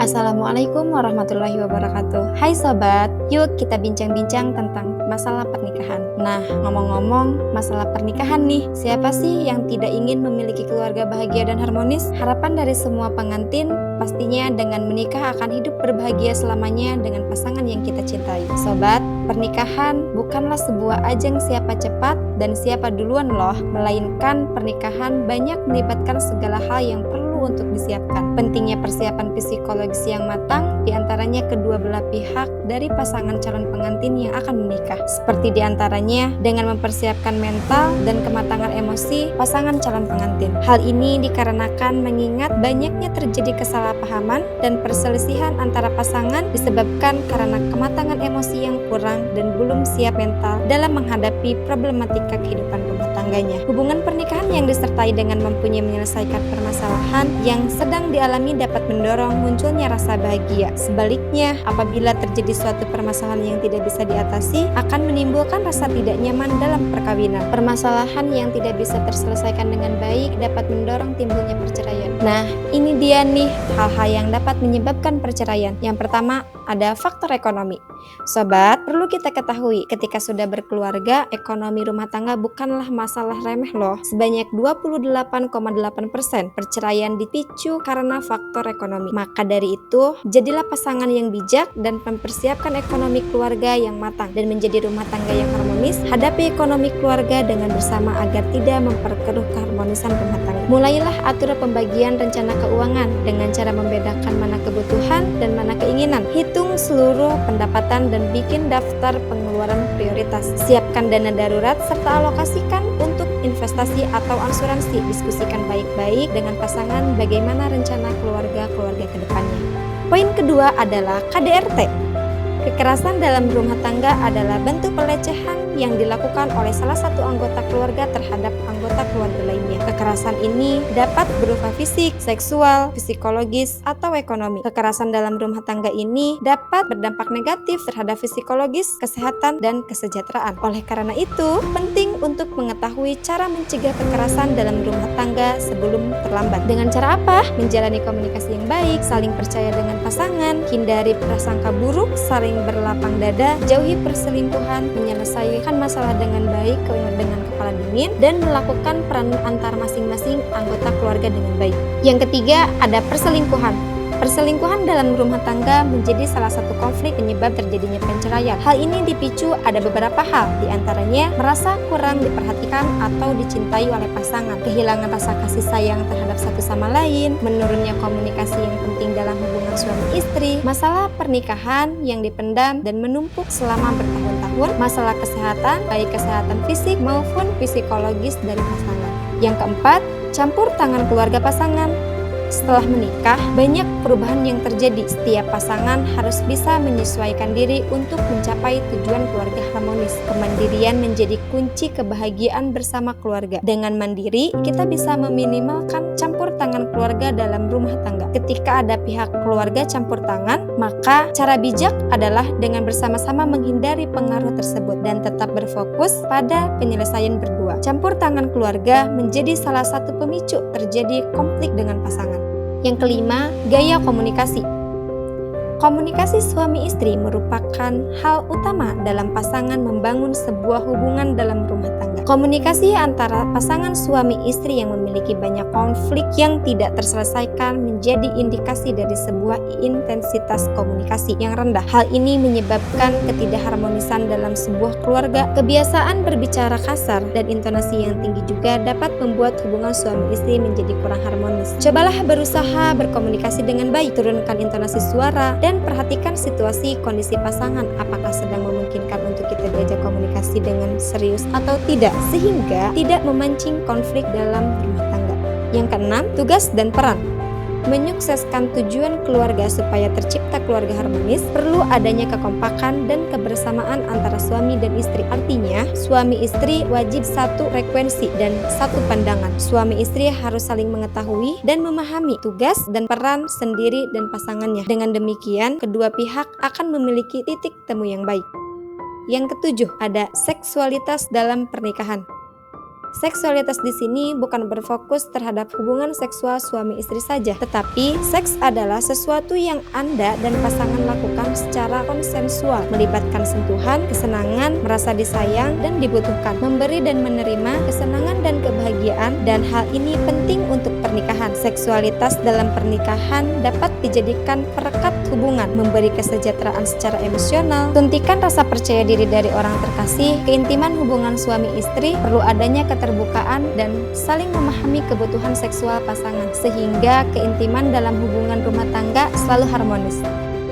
Assalamualaikum warahmatullahi wabarakatuh. Hai sobat, yuk kita bincang-bincang tentang masalah pernikahan. Nah, ngomong-ngomong masalah pernikahan nih, siapa sih yang tidak ingin memiliki keluarga bahagia dan harmonis? Harapan dari semua pengantin pastinya dengan menikah akan hidup berbahagia selamanya dengan pasangan yang kita cintai. Sobat, pernikahan bukanlah sebuah ajang siapa cepat dan siapa duluan loh, melainkan pernikahan banyak melibatkan segala hal yang perlu untuk disiapkan. Pentingnya persiapan psikologis yang matang, diantaranya kedua belah pihak dari pasangan calon pengantin yang akan menikah. Seperti diantaranya dengan mempersiapkan mental dan kematangan emosi pasangan calon pengantin. Hal ini dikarenakan mengingat banyaknya terjadi kesalahpahaman dan perselisihan antara pasangan disebabkan karena kematangan emosi yang kurang dan belum siap mental dalam menghadapi problematika kehidupan rumah tangganya. Hubungan pernikahan yang disertai dengan mempunyai menyelesaikan permasalahan yang sedang dialami dapat mendorong munculnya rasa bahagia. Sebaliknya, apabila terjadi suatu permasalahan yang tidak bisa diatasi, akan menimbulkan rasa tidak nyaman dalam perkawinan. Permasalahan yang tidak bisa terselesaikan dengan baik dapat mendorong timbulnya perceraian. Nah, ini dia nih hal-hal yang dapat menyebabkan perceraian. Yang pertama, ada faktor ekonomi. Sobat, perlu kita ketahui ketika sudah berkeluarga, ekonomi rumah tangga bukanlah masalah remeh loh. Sebanyak 28,8% perceraian dipicu karena faktor ekonomi. Maka dari itu, jadilah pasangan yang bijak dan mempersiapkan ekonomi keluarga yang matang dan menjadi rumah tangga yang harmonis. Hadapi ekonomi keluarga dengan bersama agar tidak memperkeruh keharmonisan rumah tangga. Mulailah atur pembagian rencana keuangan dengan cara membedakan mana kebutuhan dan mana keinginan. Hitung seluruh pendapatan dan bikin daftar pengeluaran prioritas. Siapkan dana darurat serta alokasikan untuk investasi atau asuransi. Diskusikan baik-baik dengan pasangan bagaimana rencana keluarga ke depannya. Poin kedua adalah KDRT. Kekerasan dalam rumah tangga adalah bentuk pelecehan yang dilakukan oleh salah satu anggota keluarga terhadap anggota keluarga lainnya. Kekerasan ini dapat berupa fisik, seksual, psikologis, atau ekonomi. Kekerasan dalam rumah tangga ini dapat berdampak negatif terhadap psikologis, kesehatan, dan kesejahteraan. Oleh karena itu, penting untuk mengetahui cara mencegah kekerasan dalam rumah tangga sebelum terlambat. Dengan cara apa? Menjalani komunikasi yang baik, saling percaya dengan pasangan, hindari prasangka buruk, saling berlapang dada, jauhi perselingkuhan, menyelesaikan masalah dengan baik dengan kepala dingin, dan melakukan peran antar masing-masing anggota keluarga dengan baik. Yang ketiga, ada perselingkuhan. Perselingkuhan dalam rumah tangga menjadi salah satu konflik penyebab terjadinya perceraian. Hal ini dipicu ada beberapa hal, diantaranya merasa kurang diperhatikan atau dicintai oleh pasangan, kehilangan rasa kasih sayang terhadap satu sama lain, menurunnya komunikasi yang penting dalam hubungan suami istri, masalah pernikahan yang dipendam dan menumpuk selama bertahun-tahun, masalah kesehatan, baik kesehatan fisik maupun psikologis dari pasangan. Yang keempat, campur tangan keluarga pasangan. Setelah menikah, banyak perubahan yang terjadi. Setiap pasangan harus bisa menyesuaikan diri untuk mencapai tujuan keluarga harmonis. Kemandirian menjadi kunci kebahagiaan bersama keluarga. Dengan mandiri, kita bisa meminimalkan campur tangan keluarga dalam rumah tangga. Ketika ada pihak keluarga campur tangan, maka cara bijak adalah dengan bersama-sama menghindari pengaruh tersebut dan tetap berfokus pada penyelesaian berdua. Campur tangan keluarga menjadi salah satu pemicu terjadi konflik dengan pasangan. Yang kelima, gaya komunikasi. Komunikasi suami istri merupakan hal utama dalam pasangan membangun sebuah hubungan dalam rumah tangga. Komunikasi antara pasangan suami istri yang memiliki banyak konflik yang tidak terselesaikan menjadi indikasi dari sebuah intensitas komunikasi yang rendah. Hal ini menyebabkan ketidakharmonisan dalam sebuah keluarga. Kebiasaan berbicara kasar dan intonasi yang tinggi juga dapat membuat hubungan suami istri menjadi kurang harmonis. Cobalah berusaha berkomunikasi dengan baik, turunkan intonasi suara, dan perhatikan situasi kondisi pasangan, apakah sedang memungkinkan untuk kita diajak komunikasi dengan serius atau tidak, sehingga tidak memancing konflik dalam rumah tangga. Yang keenam, tugas dan peran. Menyukseskan tujuan keluarga supaya tercipta keluarga harmonis, perlu adanya kekompakan dan kebersamaan antara suami dan istri. Artinya, suami istri wajib satu frekuensi dan satu pandangan. Suami istri harus saling mengetahui dan memahami tugas dan peran sendiri dan pasangannya. Dengan demikian, kedua pihak akan memiliki titik temu yang baik. Yang ketujuh, ada seksualitas dalam pernikahan. Seksualitas di sini bukan berfokus terhadap hubungan seksual suami istri saja, tetapi seks adalah sesuatu yang Anda dan pasangan lakukan secara konsensual, melibatkan sentuhan, kesenangan, merasa disayang dan dibutuhkan, memberi dan menerima kesenangan dan kebahagiaan, dan hal ini penting untuk pernikahan. Seksualitas dalam pernikahan dapat dijadikan perekat hubungan, memberi kesejahteraan secara emosional, suntikan rasa percaya diri dari orang terkasih, keintiman hubungan suami istri, perlu adanya keterbukaan dan saling memahami kebutuhan seksual pasangan, sehingga keintiman dalam hubungan rumah tangga selalu harmonis.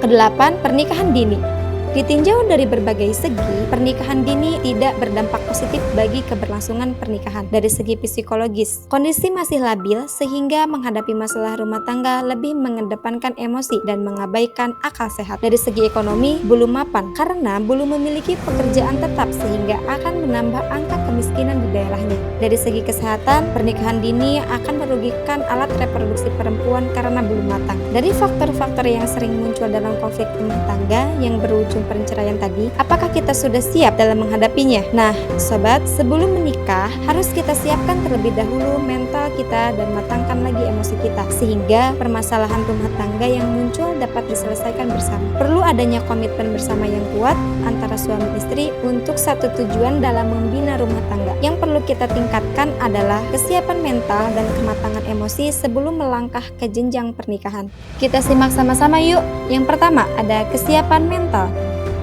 Kedelapan, pernikahan dini. Ditinjau dari berbagai segi, pernikahan dini tidak berdampak positif bagi keberlangsungan pernikahan. Dari segi psikologis, kondisi masih labil sehingga menghadapi masalah rumah tangga lebih mengedepankan emosi dan mengabaikan akal sehat. Dari segi ekonomi, belum mapan karena belum memiliki pekerjaan tetap sehingga akan menambah angka kemiskinan di daerahnya. Dari segi kesehatan, pernikahan dini akan merugikan alat reproduksi perempuan karena belum matang. Dari faktor-faktor yang sering muncul dalam konflik rumah tangga yang berujung perceraian tadi, apakah kita sudah siap dalam menghadapinya? Nah, sobat, sebelum menikah harus kita siapkan terlebih dahulu mental kita dan matangkan lagi emosi kita sehingga permasalahan rumah tangga yang muncul dapat diselesaikan bersama. Perlu adanya komitmen bersama yang kuat antara suami istri untuk satu tujuan dalam membina rumah tangga. Yang perlu kita tingkatkan adalah kesiapan mental dan kematangan emosi sebelum melangkah ke jenjang pernikahan. Kita simak sama-sama yuk. Yang pertama, ada kesiapan mental.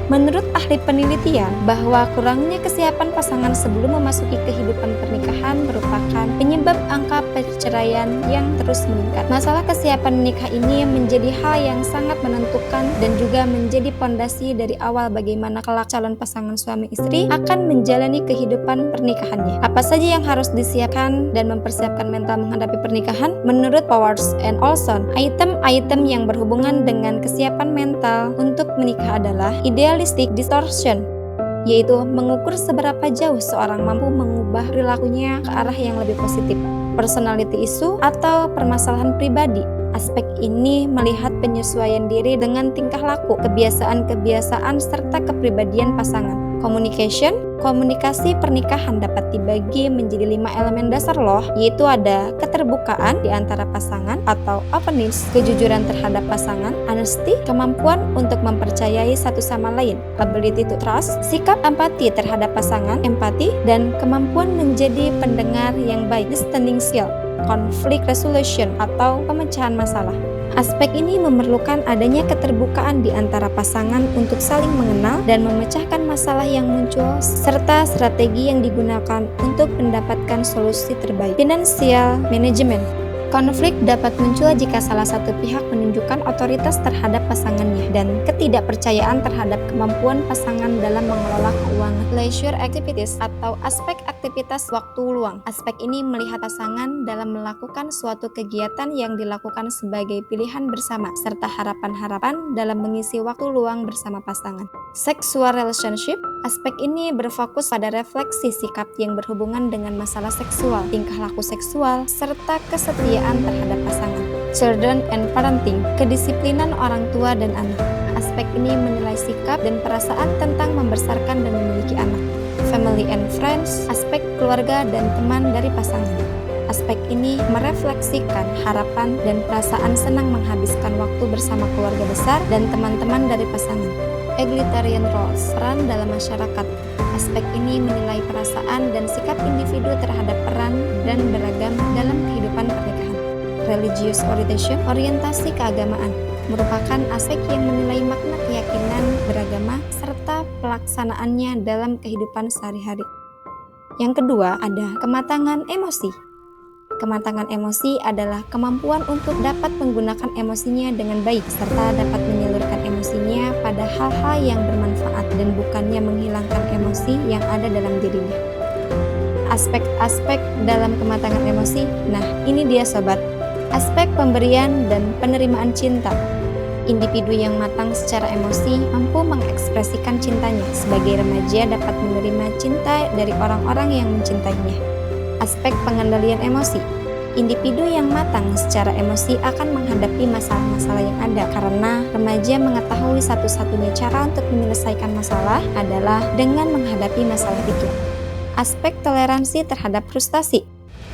Menurut ahli penelitian, bahwa kurangnya kesiapan pasangan sebelum memasuki kehidupan pernikahan merupakan penyebab angka perceraian yang terus meningkat. Masalah kesiapan menikah ini menjadi hal yang sangat menentukan dan juga menjadi pondasi dari awal bagaimana kelak calon pasangan suami istri akan menjalani kehidupan pernikahannya. Apa saja yang harus disiapkan dan mempersiapkan mental menghadapi pernikahan? Menurut Powers and Olson, item-item yang berhubungan dengan kesiapan mental untuk menikah adalah idealistic distortion, yaitu mengukur seberapa jauh seorang mampu mengubah perilakunya ke arah yang lebih positif. Personality issue atau permasalahan pribadi. Aspek ini melihat penyesuaian diri dengan tingkah laku, kebiasaan-kebiasaan, serta kepribadian pasangan. Communication, komunikasi pernikahan dapat dibagi menjadi 5 elemen dasar loh, yaitu ada keterbukaan di antara pasangan atau openness, kejujuran terhadap pasangan, honesty, kemampuan untuk mempercayai satu sama lain, ability to trust, sikap empati terhadap pasangan, empati, dan kemampuan menjadi pendengar yang baik, listening skill, conflict resolution atau pemecahan masalah. Aspek ini memerlukan adanya keterbukaan di antara pasangan untuk saling mengenal dan memecahkan masalah yang muncul, serta strategi yang digunakan untuk mendapatkan solusi terbaik. Financial management. Konflik dapat muncul jika salah satu pihak menunjukkan otoritas terhadap pasangannya dan ketidakpercayaan terhadap kemampuan pasangan dalam mengelola keuangan. Leisure activities atau aspek aktivitas waktu luang. Aspek ini melihat pasangan dalam melakukan suatu kegiatan yang dilakukan sebagai pilihan bersama, serta harapan-harapan dalam mengisi waktu luang bersama pasangan. Sexual relationship. Aspek ini berfokus pada refleksi sikap yang berhubungan dengan masalah seksual, tingkah laku seksual, serta kesetiaan terhadap pasangan. Children and parenting, kedisiplinan orang tua dan anak. Aspek ini menilai sikap dan perasaan tentang membesarkan dan memiliki anak. Family and friends, aspek keluarga dan teman dari pasangan. Aspek ini merefleksikan harapan dan perasaan senang menghabiskan waktu bersama keluarga besar dan teman-teman dari pasangan. Egalitarian roles, peran dalam masyarakat. Aspek ini menilai perasaan dan sikap individu terhadap peran dan beragam dalam kehidupan pernikahan. Religious orientation, orientasi keagamaan, merupakan aspek yang menilai makna keyakinan beragama serta pelaksanaannya dalam kehidupan sehari-hari. Yang kedua, ada kematangan emosi. Kematangan emosi adalah kemampuan untuk dapat menggunakan emosinya dengan baik serta dapat menyalurkan emosinya pada hal-hal yang bermanfaat dan bukannya menghilangkan emosi yang ada dalam dirinya. Aspek-aspek dalam kematangan emosi. Nah, ini dia sobat. Aspek pemberian dan penerimaan cinta. Individu yang matang secara emosi mampu mengekspresikan cintanya. Sebagai remaja dapat menerima cinta dari orang-orang yang mencintainya. Aspek pengendalian emosi. Individu yang matang secara emosi akan menghadapi masalah-masalah yang ada karena remaja mengetahui satu-satunya cara untuk menyelesaikan masalah adalah dengan menghadapi masalah itu. Aspek toleransi terhadap frustasi.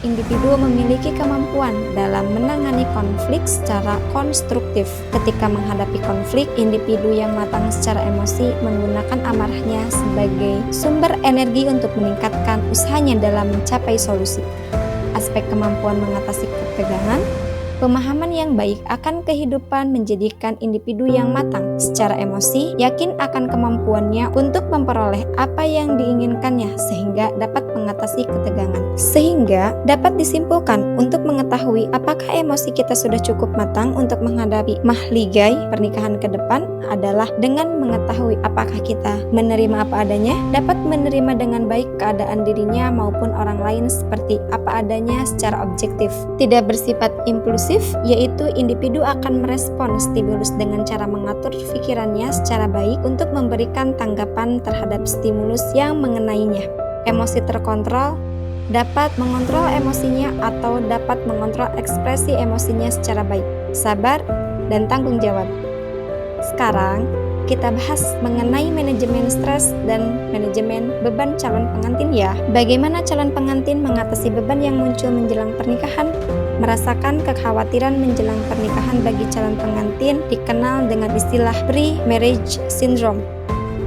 Individu memiliki kemampuan dalam menangani konflik secara konstruktif. Ketika menghadapi konflik, individu yang matang secara emosi menggunakan amarahnya sebagai sumber energi untuk meningkatkan usahanya dalam mencapai solusi. Aspek kemampuan mengatasi ketegangan. Pemahaman yang baik akan kehidupan menjadikan individu yang matang secara emosi yakin akan kemampuannya untuk memperoleh apa yang diinginkannya sehingga dapat mengatasi ketegangan. Sehingga dapat disimpulkan untuk mengetahui apakah emosi kita sudah cukup matang untuk menghadapi mahligai pernikahan ke depan adalah dengan mengetahui apakah kita menerima apa adanya, dapat menerima dengan baik keadaan dirinya maupun orang lain seperti apa adanya secara objektif, tidak bersifat impulsif, yaitu individu akan merespon stimulus dengan cara mengatur pikirannya secara baik untuk memberikan tanggapan terhadap stimulus yang mengenainya. Emosi terkontrol dapat mengontrol emosinya atau dapat mengontrol ekspresi emosinya secara baik, sabar, dan tanggung jawab. Sekarang kita bahas mengenai manajemen stres dan manajemen beban calon pengantin ya. Bagaimana calon pengantin mengatasi beban yang muncul menjelang pernikahan? Merasakan kekhawatiran menjelang pernikahan bagi calon pengantin dikenal dengan istilah pre-marriage syndrome.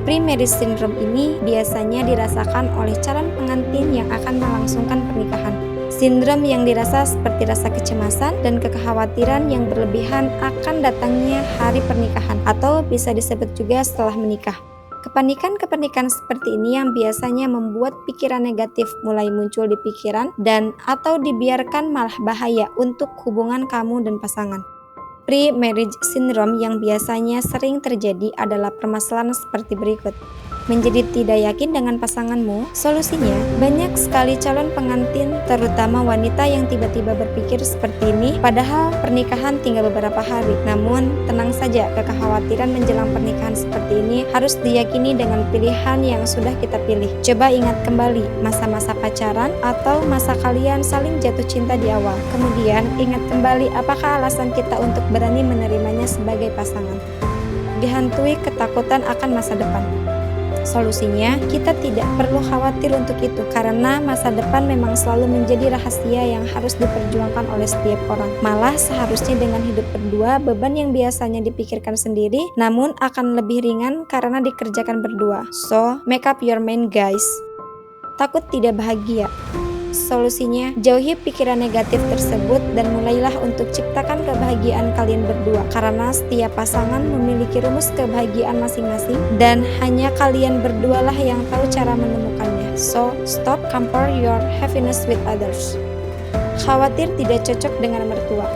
Pre-marriage syndrome ini biasanya dirasakan oleh calon pengantin yang akan melangsungkan pernikahan. Sindrom yang dirasa seperti rasa kecemasan dan kekhawatiran yang berlebihan akan datangnya hari pernikahan atau bisa disebut juga setelah menikah. Kepanikan seperti ini yang biasanya membuat pikiran negatif mulai muncul di pikiran dan atau dibiarkan malah bahaya untuk hubungan kamu dan pasangan. Pre-marriage syndrome yang biasanya sering terjadi adalah permasalahan seperti berikut. Menjadi tidak yakin dengan pasanganmu, solusinya banyak sekali calon pengantin, terutama wanita yang tiba-tiba berpikir seperti ini, padahal pernikahan tinggal beberapa hari. Namun, tenang saja, kekhawatiran menjelang pernikahan seperti ini harus diyakini dengan pilihan yang sudah kita pilih. Coba ingat kembali masa-masa pacaran atau masa kalian saling jatuh cinta di awal. Kemudian, ingat kembali apakah alasan kita untuk berani menerimanya sebagai pasangan. Dihantui ketakutan akan masa depan. Solusinya, kita tidak perlu khawatir untuk itu karena masa depan memang selalu menjadi rahasia yang harus diperjuangkan oleh setiap orang. Malah seharusnya dengan hidup berdua, beban yang biasanya dipikirkan sendiri namun akan lebih ringan karena dikerjakan berdua. So, make up your mind guys. Takut tidak bahagia. Solusinya, jauhi pikiran negatif tersebut dan mulailah untuk ciptakan kebahagiaan kalian berdua karena setiap pasangan memiliki rumus kebahagiaan masing-masing dan hanya kalian berdualah yang tahu cara menemukannya. So, stop compare your happiness with others. Khawatir tidak cocok dengan mertua.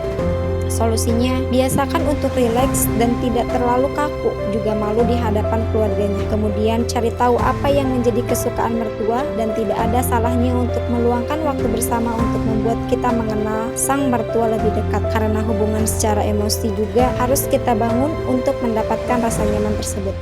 Solusinya, biasakan untuk rileks dan tidak terlalu kaku, juga malu di hadapan keluarganya. Kemudian cari tahu apa yang menjadi kesukaan mertua dan tidak ada salahnya untuk meluangkan waktu bersama untuk membuat kita mengenal sang mertua lebih dekat. Karena hubungan secara emosi juga harus kita bangun untuk mendapatkan rasa nyaman tersebut.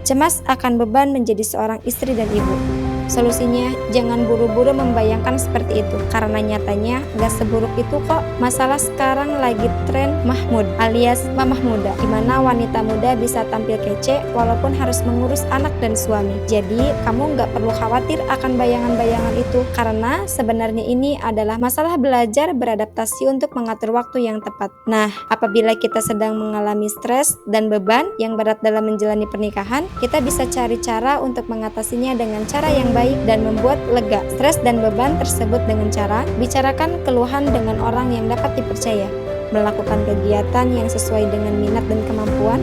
Cemas akan beban menjadi seorang istri dan ibu. Solusinya, jangan buru-buru membayangkan seperti itu karena nyatanya gak seburuk itu kok. Masalah sekarang lagi tren Mahmud alias mamah muda, dimana wanita muda bisa tampil kece walaupun harus mengurus anak dan suami. Jadi kamu gak perlu khawatir akan bayangan-bayangan itu karena sebenarnya ini adalah masalah belajar beradaptasi untuk mengatur waktu yang tepat. Nah, apabila kita sedang mengalami stres dan beban yang berat dalam menjalani pernikahan, kita bisa cari cara untuk mengatasinya dengan cara yang baik dan membuat lega stres dan beban tersebut dengan cara bicarakan keluhan dengan orang yang dapat dipercaya, melakukan kegiatan yang sesuai dengan minat dan kemampuan,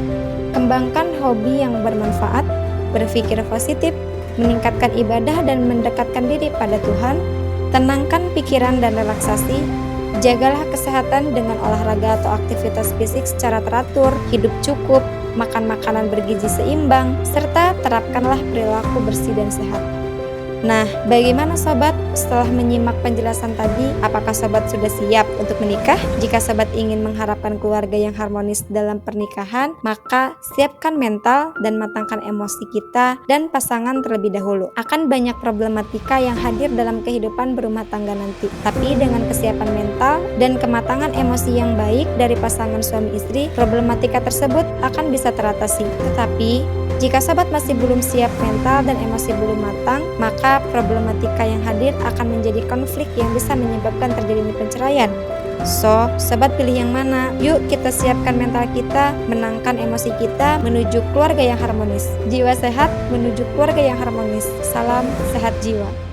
kembangkan hobi yang bermanfaat, berpikir positif, meningkatkan ibadah dan mendekatkan diri pada Tuhan, tenangkan pikiran dan relaksasi, jagalah kesehatan dengan olahraga atau aktivitas fisik secara teratur, hidup cukup, makan makanan bergizi seimbang, serta terapkanlah perilaku bersih dan sehat. Nah, bagaimana sobat? setelah menyimak penjelasan tadi, apakah sobat sudah siap untuk menikah? Jika sobat ingin mengharapkan keluarga yang harmonis dalam pernikahan, maka siapkan mental dan matangkan emosi kita dan pasangan terlebih dahulu. Akan banyak problematika yang hadir dalam kehidupan berumah tangga nanti. Tapi dengan kesiapan mental dan kematangan emosi yang baik dari pasangan suami istri, problematika tersebut akan bisa teratasi. Tetapi jika sobat masih belum siap mental dan emosi belum matang, maka problematika yang hadir akan menjadi konflik yang bisa menyebabkan terjadinya perceraian. So, sobat pilih yang mana? Yuk kita siapkan mental kita, menangkan emosi kita menuju keluarga yang harmonis. Jiwa sehat menuju keluarga yang harmonis. Salam sehat jiwa.